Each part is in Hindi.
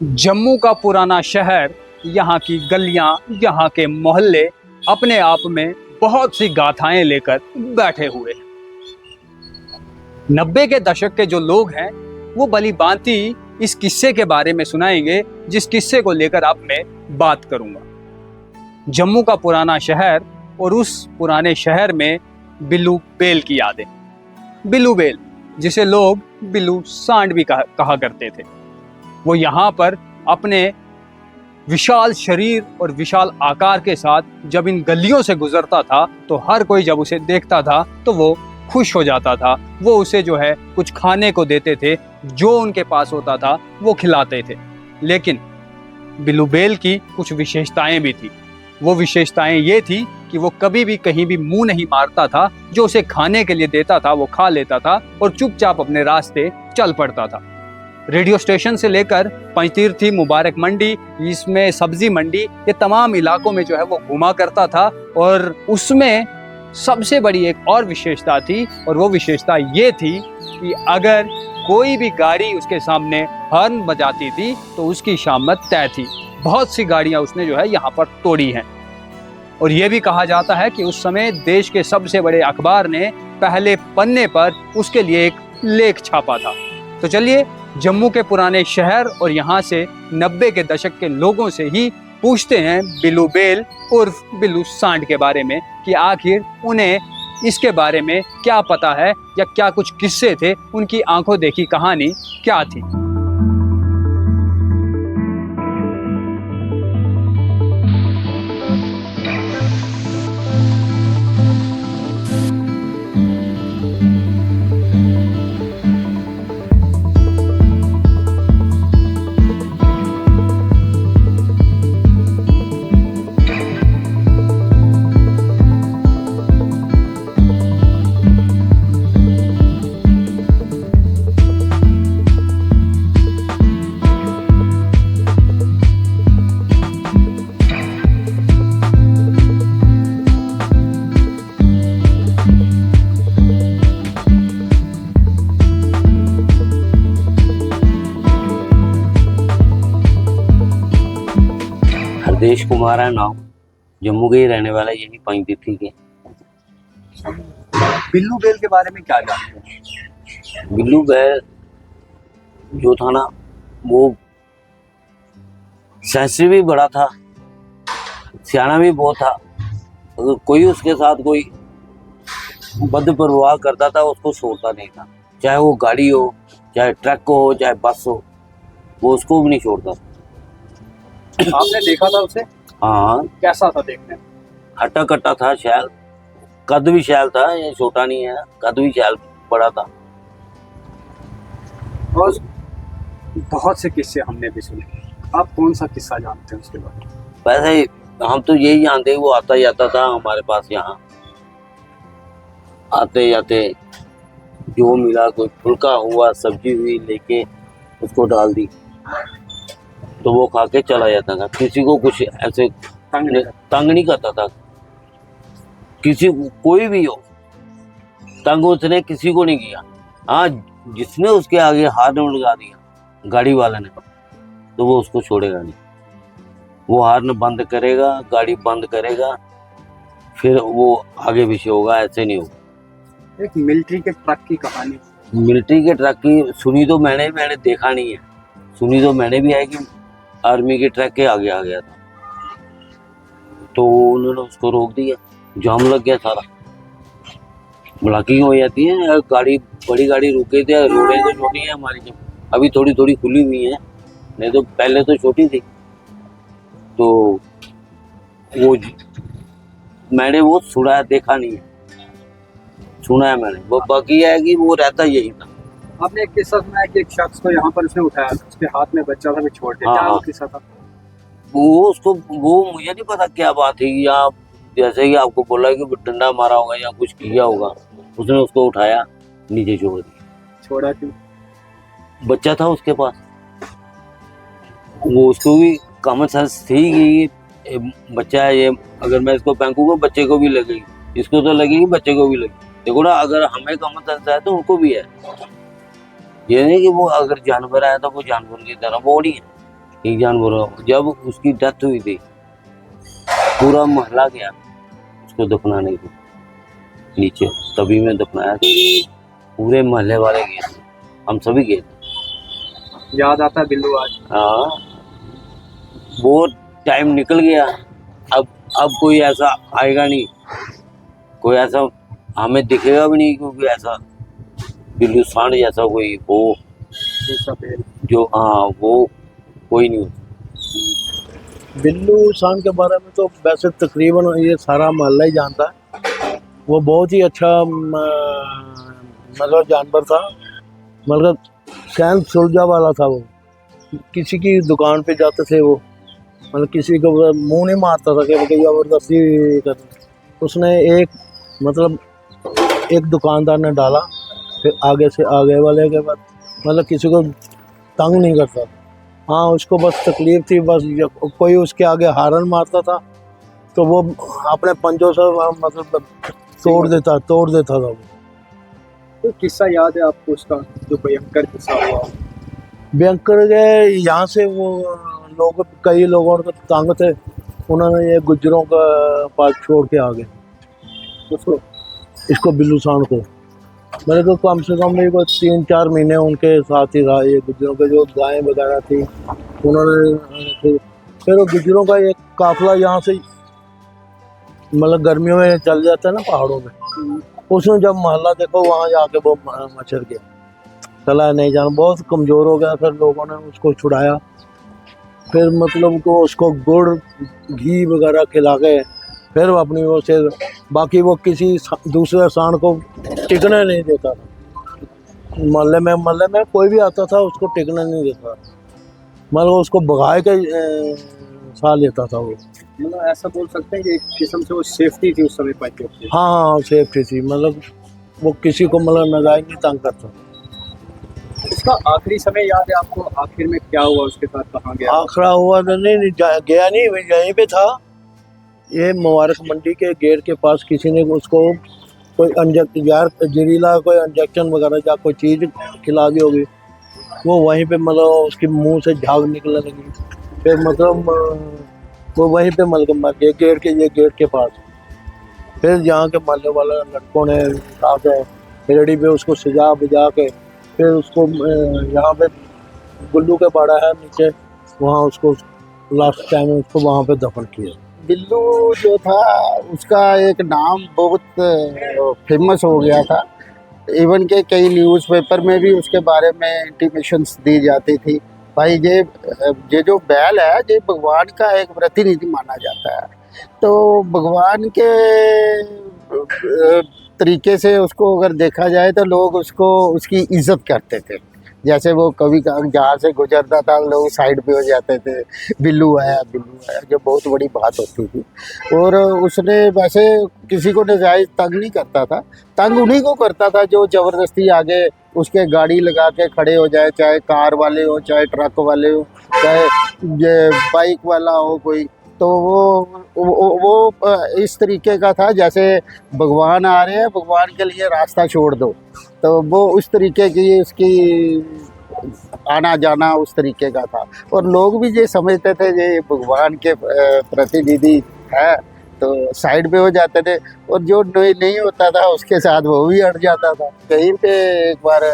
जम्मू का पुराना शहर, यहाँ की गलियाँ, यहाँ के मोहल्ले अपने आप में बहुत सी गाथाएं लेकर बैठे हुए हैं। 90 के दशक के जो लोग हैं वो भली भांति इस किस्से के बारे में सुनाएंगे जिस किस्से को लेकर अब मैं बात करूंगा। जम्मू का पुराना शहर और उस पुराने शहर में बिल्लू बेल की यादें। बिल्लू बेल, जिसे लोग बिल्लू सांड भी कहा करते थे, वो यहाँ पर अपने विशाल शरीर और विशाल आकार के साथ जब इन गलियों से गुजरता था तो हर कोई जब उसे देखता था तो वो खुश हो जाता था। वो उसे जो है कुछ खाने को देते थे, जो उनके पास होता था वो खिलाते थे। लेकिन बिल्लू बेल की कुछ विशेषताएं भी थी। वो विशेषताएं ये थी कि वो कभी भी कहीं भी मुंह नहीं मारता था। जो उसे खाने के लिए देता था वो खा लेता था और चुपचाप अपने रास्ते चल पड़ता था। रेडियो स्टेशन से लेकर पंचतीर्थी, मुबारक मंडी, इसमें सब्जी मंडी, ये तमाम इलाकों में जो है वो घुमा करता था। और उसमें सबसे बड़ी एक और विशेषता थी, और वो विशेषता ये थी कि अगर कोई भी गाड़ी उसके सामने हॉर्न बजाती थी तो उसकी शामत तय थी। बहुत सी गाड़ियां उसने जो है यहाँ पर तोड़ी हैं। और ये भी कहा जाता है कि उस समय देश के सबसे बड़े अखबार ने पहले पन्ने पर उसके लिए एक लेख छापा था। तो चलिए जम्मू के पुराने शहर और यहाँ से 90 के दशक के लोगों से ही पूछते हैं बिल्लू बेल उर्फ बिल्लू सांड के बारे में कि आखिर उन्हें इसके बारे में क्या पता है या क्या कुछ किस्से थे, उनकी आंखों देखी कहानी क्या थी। हरदेश कुमार है नाम, जम्मू के ही रहने वाला, यही पंचतीर्थी के। बिल्लू बेल के बारे में क्या जानते हैं? बिल्लू बेल जो था ना, वो सेंसिटिव भी बड़ा था, सियाना भी बहुत था। अगर कोई उसके साथ कोई बद प्रवाह करता था उसको छोड़ता नहीं था, चाहे वो गाड़ी हो, चाहे ट्रक हो, चाहे बस हो, वो उसको भी नहीं छोड़ता। आपने देखा था उसे? हाँ। कैसा था देखने में? हट्टा कट्टा था, शैल, कद भी शैल था, ये छोटा नहीं है, कद भी शैल बड़ा था। और बहुत से किस्से हमने भी सुने, आप कौन सा किस्सा जानते हैं उसके बारे में? वैसे हम तो यही जानते हैं, वो आता जाता था हमारे पास, यहाँ आते जाते जो मिला, कोई फुल्का हुआ, सब्जी हुई, लेके उसको डाल दी तो वो खा के चला जाता था। किसी को कुछ ऐसे तंग नहीं करता था, किसी कोई भी हो तंग उसने किसी को नहीं किया। हाँ, जिसने उसके आगे हाथ लगा दिया गाड़ी वाले ने तो वो उसको छोड़ेगा नहीं। वो हार्न बंद करेगा, गाड़ी बंद करेगा, फिर वो आगे पीछे होगा, ऐसे नहीं होगा। एक मिलिट्री के ट्रक की कहानी। मिलिट्री के ट्रक की सुनी तो मैंने देखा नहीं है, सुनी तो मैंने भी है कि आर्मी के ट्रक के आगे आ गया था तो उन्होंने उसको रोक दिया, जाम लग गया, सारा ब्लॉकिंग हो जाती है। गाड़ी, बड़ी गाड़ी रुके थे, रोडें तो छोटी है हमारी, जब अभी थोड़ी थोड़ी खुली हुई है, नहीं तो पहले तो छोटी थी। तो वो मैंने वो सुना है, देखा नहीं है, सुना है मैंने। वो बाकी है कि वो रहता यही था। आपने एक किस्सा सुना है कि एक शख्स को यहाँ पर उसने उठाया, उसके हाथ में बच्चा था, भी छोड़ दिया। क्या वो किस्सा था? वो मुझे नहीं पता क्या बात है, या जैसे कि आपको बोला कि डंडा मारा होगा या कुछ किया होगा, उसने उसको उठाया, नीचे छोड़ दिया। छोड़ा क्यों? बच्चा था उसके पास, वो उसको भी कॉमन सेंस थी कि बच्चा है ये, अगर मैं इसको फेंकूंगा बच्चे को भी लगेगी, इसको तो लगेगी, बच्चे को भी लगेगी। देखो ना, अगर हमें कॉमन सेंस है तो उनको भी है। ये नहीं कि वो अगर जानवर आया तो वो जानवर की तरह, वो नहीं है। एक जानवर जब उसकी डेथ हुई थी पूरा मोहल्ला गया उसको दफनाने को नीचे, तभी में दफनाया था। पूरे मोहल्ले वाले गए थे, हम सभी गए थे। याद आता है बिल्लू आज? हाँ, वो टाइम निकल गया। अब कोई ऐसा आएगा नहीं, कोई ऐसा हमें दिखेगा भी नहीं, क्योंकि ऐसा बिल्लू सांड जैसा कोई हो जो, हाँ वो कोई नहीं होता। बिल्लू सांड के बारे में तो वैसे तकरीबन ये सारा मोहल्ला ही जानता है। वो बहुत ही अच्छा मतलब जानवर था, मतलब सैन सुलझा वाला था। वो किसी की दुकान पे जाते थे, वो मतलब किसी को मुंह नहीं मारता था कि जबरदस्ती करता। उसने एक दुकानदार ने डाला, फिर आगे से आगे वाले के बाद मतलब किसी को तंग नहीं करता। हाँ, उसको बस तकलीफ थी, बस कोई उसके आगे हारन मारता था तो वो अपने पंजों से मतलब तोड़ देता था वो। तो किस्सा याद है आपको उसका, जो भयंकर किस्सा हुआ? भयंकर गए यहाँ से वो लोग, कई लोगों को तंग थे, उन्होंने ये गुज्जरों का पास छोड़ के आ गए उसको, इसको बिल्लू सांड को। मेरे को कम से कम भी 3-4 महीने उनके साथ ही रहा। ये गुज्जरों के जो गायें वगैरह थी उन्होंने, फिर वो गुज्जरों का एक काफिला यहाँ से मतलब गर्मियों में चल जाता है ना पहाड़ों में, उसने जब मोहल्ला देखो वहाँ जाके वो मचर गया, चला नहीं जाना, बहुत कमज़ोर हो गया। फिर लोगों ने उसको छुड़ाया, फिर मतलब को उसको गुड़ घी वगैरह खिला के फिर अपनी वो से, बाकी वो किसी दूसरे सांड को टिकने नहीं देता था। मोहल्ले में कोई भी आता था उसको टिकने नहीं देता, मतलब उसको भगाए के सा लेता था वो। मतलब ऐसा बोल सकते हैं कि एक किस्म से वो सेफ्टी थी उस समय पाई। हाँ, सेफ्टी थी, मतलब वो किसी को मतलब नजायज नहीं तंग करता। इसका आखिरी समय याद है आपको? आखिर में क्या हुआ उसके साथ, कहाँ गया? आखिरा हुआ तो नहीं गया नहीं, यहीं पे था। ये मुबारक मंडी के गेट के पास किसी ने उसको कोई जहरीला कोई इंजेक्शन वगैरह या कोई चीज़ खिला दी होगी, वो वहीं पे मतलब उसके मुंह से झाग निकलने लगी, फिर मतलब वो वहीं पे मतलब मर गया गेट के पास। फिर यहाँ के मोहल्ले वाले लड़कों ने आके रेडी पे उसको सजा बुझा के फिर उसको यहाँ पे गुल्लू के बाड़ा है नीचे, वहाँ उसको लास्ट टाइम उसको वहाँ पे दफन किया। बिल्लू जो था उसका एक नाम बहुत फेमस हो गया था, इवन के कई न्यूज़पेपर में भी उसके बारे में इंटीमेशंस दी जाती थी। भाई ये जो बैल है ये भगवान का एक प्रतिनिधि माना जाता है, तो भगवान के तरीके से उसको अगर देखा जाए तो लोग उसको उसकी इज्जत करते थे। जैसे वो कभी जहाँ से गुजरता था लोग साइड पे हो जाते थे, बिल्लू आया, जो बहुत बड़ी बात होती थी। और उसने वैसे किसी को नजायज़ तंग नहीं करता था, तंग उन्हीं को करता था जो ज़बरदस्ती आगे उसके गाड़ी लगा के खड़े हो जाए, चाहे कार वाले हो, चाहे ट्रक वाले हो, चाहे ये बाइक वाला हो कोई, तो वो इस तरीके का था जैसे भगवान आ रहे हैं, भगवान के लिए रास्ता छोड़ दो, तो वो उस तरीके की उसकी आना जाना उस तरीके का था। और लोग भी ये समझते थे ये भगवान के प्रतिनिधि है, तो साइड पे हो जाते थे, और जो नहीं होता था उसके साथ वो भी हट जाता था। कहीं पे एक बार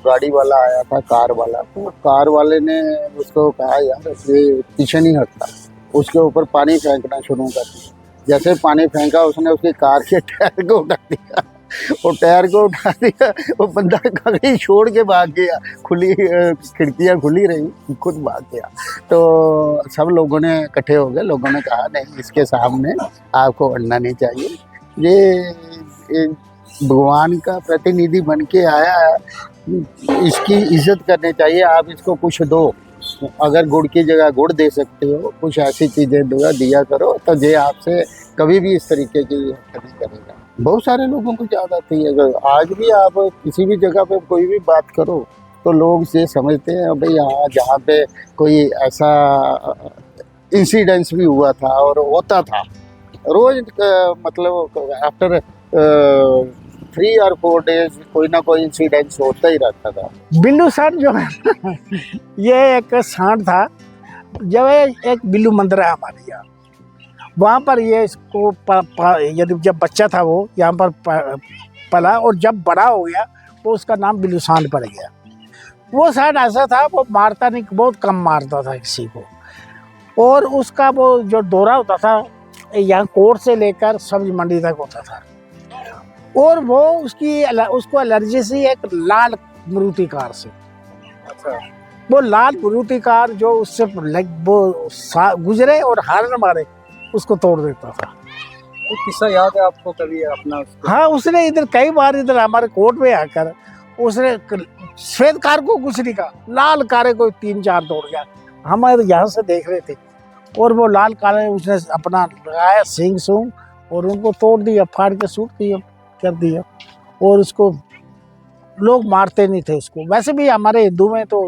गाड़ी वाला आया था, कार वाला, तो कार वाले ने उसको कहा यार ये पीछे नहीं हटता, उसके ऊपर पानी फेंकना शुरू कर दिया। जैसे पानी फेंका उसने उसकी कार के टायर को उठा दिया, वो टायर को उठा दिया, वो बंदा गाड़ी छोड़ के भाग गया, खुली खिड़कियाँ खुली रही, खुद भाग गया। तो सब लोगों ने इकट्ठे हो गए, लोगों ने कहा नहीं इसके सामने आपको अड़ना नहीं चाहिए, ये भगवान का प्रतिनिधि बन के आया है, इसकी इज्जत करनी चाहिए, आप इसको कुछ दो, अगर गुड़ की जगह गुड़ दे सकते हो, कुछ ऐसी चीज़ें दिया करो, तो ये आपसे कभी भी इस तरीके की नहीं करेगा। बहुत सारे लोगों को याद आती है, अगर आज भी आप किसी भी जगह पे कोई भी बात करो तो लोग ये समझते हैं भाई हाँ जहाँ पे कोई ऐसा इंसिडेंस भी हुआ था और होता था रोज़, मतलब आफ्टर 3 और 4 डेज कोई ना कोई इंसिडेंस होता ही रहता था। बिल्लू सांड जो है ये एक सांड था। जब एक बिल्लू मंदिर है हमारे यहाँ, वहाँ पर ये इसको यदि जब बच्चा था वो यहाँ पर पला, और जब बड़ा हो गया तो उसका नाम बिल्लू सांड पड़ गया। वो सांड ऐसा था, वो मारता नहीं, बहुत कम मारता था किसी को, और उसका वो जो दौरा होता था यहाँ कोर्ट से लेकर सब्जी मंडी तक होता था, और वो उसको एलर्जी से एक लाल मारुति कार से, वो लाल मारुति कार जो उससे गुजरे और हार्न मारे उसको तोड़ देता था। वो किस्सा याद है आपको कभी अपना उसको? हाँ, उसने इधर कई बार इधर हमारे कोर्ट में आकर उसने श्वेत कार को कुछ नहीं कहा, लाल कारें कोई 3-4 तोड़ गया। हम यहाँ से देख रहे थे, और वो लाल कारें उसने अपना लगाया सींग सूंग और उनको तोड़ दिया, फाड़ के सूट दिया कर दिया, और उसको लोग मारते नहीं थे उसको। वैसे भी हमारे हिंदू में तो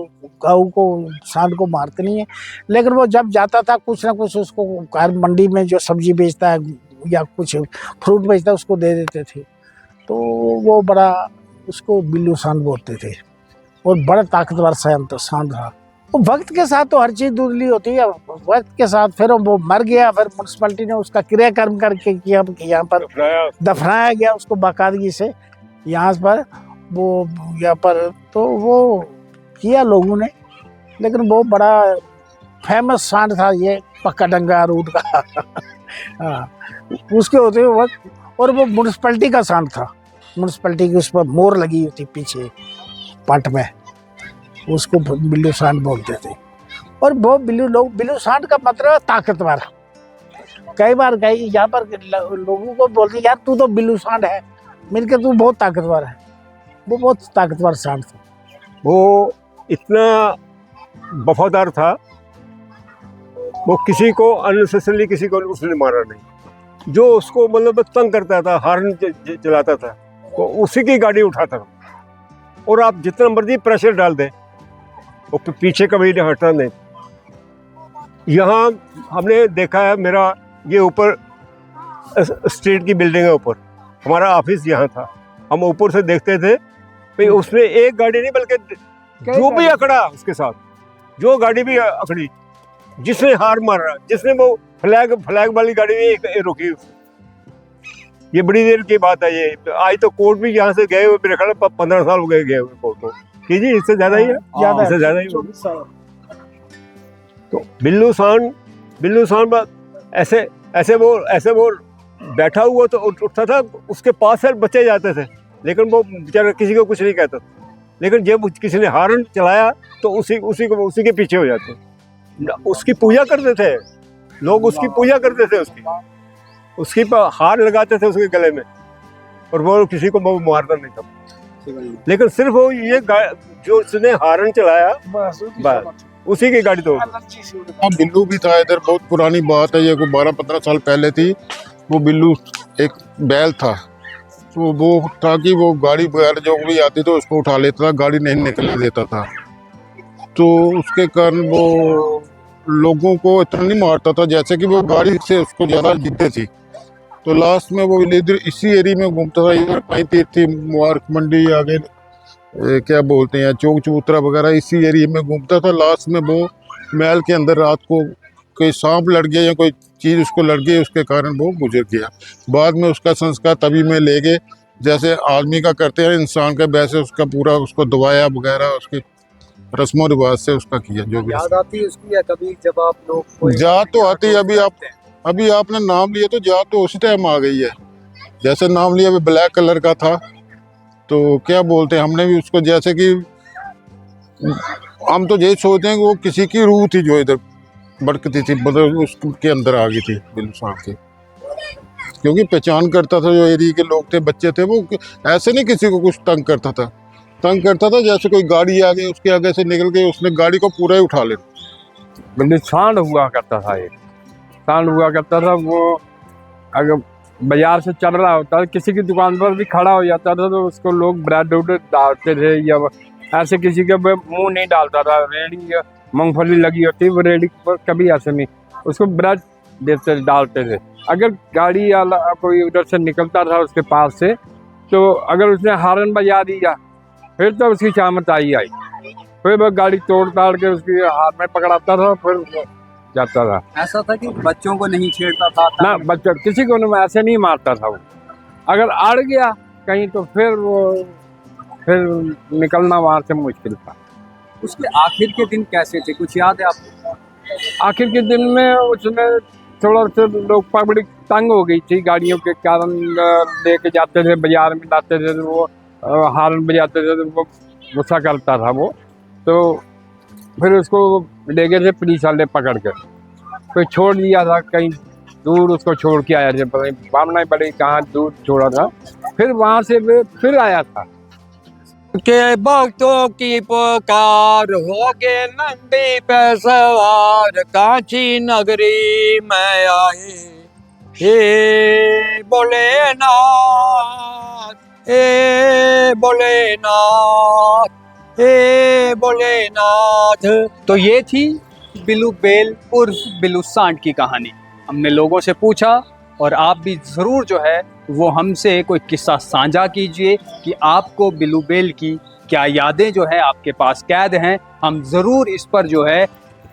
गऊ को सांड को मारते नहीं है, लेकिन वो जब जाता था कुछ ना कुछ उसको हर मंडी में जो सब्जी बेचता है या कुछ फ्रूट बेचता है उसको दे देते थे, तो वो बड़ा उसको बिल्लू सांड बोलते थे, और बड़ा ताकतवर सांड था। वो वक्त के साथ तो हर चीज़ धुंधली होती है, वक्त के साथ फिर वो मर गया, फिर म्यूनसिपैलिटी ने उसका क्रियाकर्म करके यहाँ पर दफनाया गया उसको बाकायदगी से यहाँ पर, वो यहाँ पर तो वो किया लोगों ने, लेकिन वो बड़ा फेमस सांड था ये पक्का डंगा रूट का हाँ, उसके होते हुए वक्त, और वो म्यूनसिपैलिटी का सांड था, म्यूनसिपैलिटी की उस पर मोर लगी हुई थी पीछे पट में, उसको बिल्लू सांड बोलते थे। और वो बिल्लू सांड का मतलब ताकतवर। कई बार यहाँ पर लोगों को बोलते यार तू तो बिल्लू सांड है, मिलकर तू बहुत ताकतवर है। वो बहुत ताकतवर सांड था। वो इतना वफादार था, वो किसी को अननेसेसरली किसी को उसने मारा नहीं। जो उसको मतलब तंग करता था, हार्न चलाता था, वो उसी की गाड़ी उठाता था, और आप जितना मर्जी प्रेशर डाल दें वो पीछे कभी नहीं हटता नहीं। यहाँ हमने देखा है, मेरा ये ऊपर स्ट्रीट की बिल्डिंग है, ऊपर हमारा ऑफिस यहाँ था, हम ऊपर से देखते थे भाई उसने एक गाड़ी नहीं बल्कि जो भी अकड़ा उसके साथ, जो गाड़ी भी अकड़ी, जिसने हार मारा, जिसने वो फ्लैग वाली गाड़ी भी रोकी उसने। ये बड़ी देर की बात है ये। आज तो कोर्ट भी यहाँ से गए हुए मेरे ख्याल 15 साल हो गए हुए कोर्ट को, कीजिए इससे ज्यादा ही है, इससे ज्यादा ही होगा। तो बिल्लू सांड ऐसे वो बैठा हुआ तो उठता था, उसके पास से बच्चे जाते थे, लेकिन वो बेचारा किसी को कुछ नहीं कहता था। लेकिन जब किसी ने हार्न चलाया तो उसी के पीछे हो जाते, उसकी पूजा करते थे लोग, उसकी पूजा करते थे, उसकी हार लगाते थे उसके गले में, और वो किसी को वो मारता नहीं था। लेकिन सिर्फ वो ये जो उसने हार्न चलाया बस उसी की गाड़ी तोड़। बिल्लू भी था इधर, बहुत पुरानी बात है ये, कोई 12-15 साल पहले थी। वो बिल्लू एक बैल था, तो वो था कि वो गाड़ी वगैरह जो भी आती तो उसको उठा लेता था, गाड़ी नहीं निकलने देता था। तो उसके कारण वो लोगों को इतना नहीं मारता था, जैसे कि वो गाड़ी से उसको ज़्यादा जीतते थी। तो लास्ट में वो इधर इसी एरिया में घूमता था, इधर कहीं तीर्थी मुबारक मंडी आगे क्या बोलते हैं चौक चबूतरा वगैरह, इसी एरिया में घूमता था। लास्ट में वो महल के अंदर रात को कोई सांप लड़ गया या कोई चीज़ उसको लड़ गई, उसके कारण वो गुजर गया। बाद में उसका संस्कार तभी में ले गए जैसे आदमी का करते हैं इंसान का, वैसे उसका पूरा उसको दवाया वगैरह, उसकी रस्मों रिवाज से उसका किया। जो भी याद आती है उसकी, या कभी जब आप लोग याद तो आती है, अभी आपने नाम लिया तो याद तो उसी टाइम आ गई है। जैसे नाम लिया, अभी ब्लैक कलर का था, तो क्या बोलते हैं, हमने भी उसको जैसे कि हम तो यही सोचते हैं कि वो किसी की रूह थी जो इधर भड़कती थी, मतलब उसके अंदर आ गई थी बिल्लू सांड की, क्योंकि पहचान करता था जो एरिया के लोग थे, बच्चे थे, वो ऐसे नहीं किसी को कुछ तंग करता था। जैसे कोई गाड़ी आ गई उसके आगे से निकल गई, उसने गाड़ी को पूरा ही उठा लेना। बिल्लू सांड हुआ करता था, एक सांड हुआ करता था। वो अगर बाजार से चल रहा होता था, किसी की दुकान पर भी खड़ा हो जाता था, तो उसको लोग ब्रेड उड डालते थे, या ऐसे किसी के मुंह नहीं डालता था। रेडी या मूंगफली लगी होती, वो रेडी पर कभी ऐसे नहीं, उसको ब्रेड डालते थे। अगर गाड़ी या कोई उधर से निकलता था उसके पास से, तो अगर उसने हारन बजा दिया फिर तो उसकी शामत आई। फिर वो गाड़ी तोड़ ताड़ के उसकी हाथ में पकड़ाता था, फिर जाता था। ऐसा था कि बच्चों को नहीं छेड़ता था ना बच्चा किसी को ना ऐसे नहीं मारता था वो। अगर अड़ गया कहीं तो फिर निकलना वहां से मुश्किल था। उसके आखिर के दिन कैसे थे, कुछ याद है आपको? आखिर के दिन में उसमें थोड़ा सा लोग पब्लिक तंग हो गई थी गाड़ियों के कारण, लेके जाते थे बाजार में लाते थे तो वो हारन बजाते थे तो वो गुस्सा करता था वो। तो फिर उसको ले गए थे पुलिस वाले पकड़ कर, फिर छोड़ दिया था कहीं दूर, उसको छोड़ के आया थे, पता नहीं बामना बड़े कहाँ दूर छोड़ा था। फिर वहाँ से फिर आया था। के भक्तों की पुकार होगे नंदी पे सवार, कांची नगरी में आए हे भोलेनाथ, हे भोलेनाथ, हे भोलेनाथ। तो ये थी बिलू बेल उर्फ बिलू सांड की कहानी। हमने लोगों से पूछा और आप भी ज़रूर जो है वो हमसे कोई किस्सा साझा कीजिए कि आपको बिलू बेल की क्या यादें जो है आपके पास कैद हैं। हम ज़रूर इस पर जो है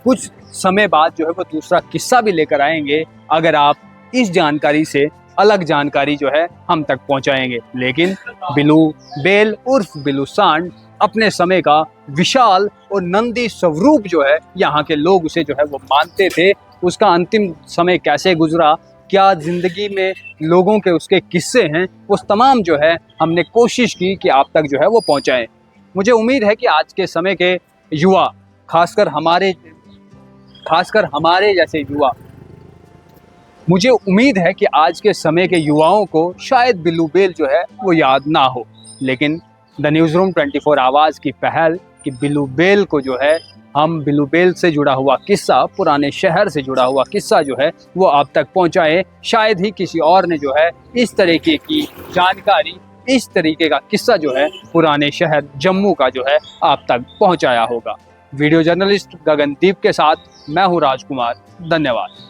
कुछ समय बाद जो है वो दूसरा किस्सा भी लेकर आएंगे, अगर आप इस जानकारी से अलग जानकारी जो है हम तक पहुंचाएंगे। लेकिन बिलू बेल उर्फ बिलू सांड अपने समय का विशाल और नंदी स्वरूप जो है यहाँ के लोग उसे जो है वो मानते थे। उसका अंतिम समय कैसे गुजरा, क्या ज़िंदगी में लोगों के उसके किस्से हैं, वो तमाम जो है हमने कोशिश की कि आप तक जो है वो पहुँचाएँ। मुझे उम्मीद है कि आज के समय के युवा, खासकर हमारे जैसे युवा, मुझे उम्मीद है कि आज के समय के युवाओं को शायद बिलू बेल जो है वो याद ना हो। लेकिन द न्यूज़ रूम 24 आवाज़ की पहल कि बिलू बेल को जो है हम बिलू बेल से जुड़ा हुआ किस्सा, पुराने शहर से जुड़ा हुआ किस्सा जो है वो आप तक पहुंचाएं। शायद ही किसी और ने जो है इस तरीके की जानकारी, इस तरीके का किस्सा जो है पुराने शहर जम्मू का जो है आप तक पहुंचाया होगा। वीडियो जर्नलिस्ट गगनदीप के साथ मैं हूं राजकुमार। धन्यवाद।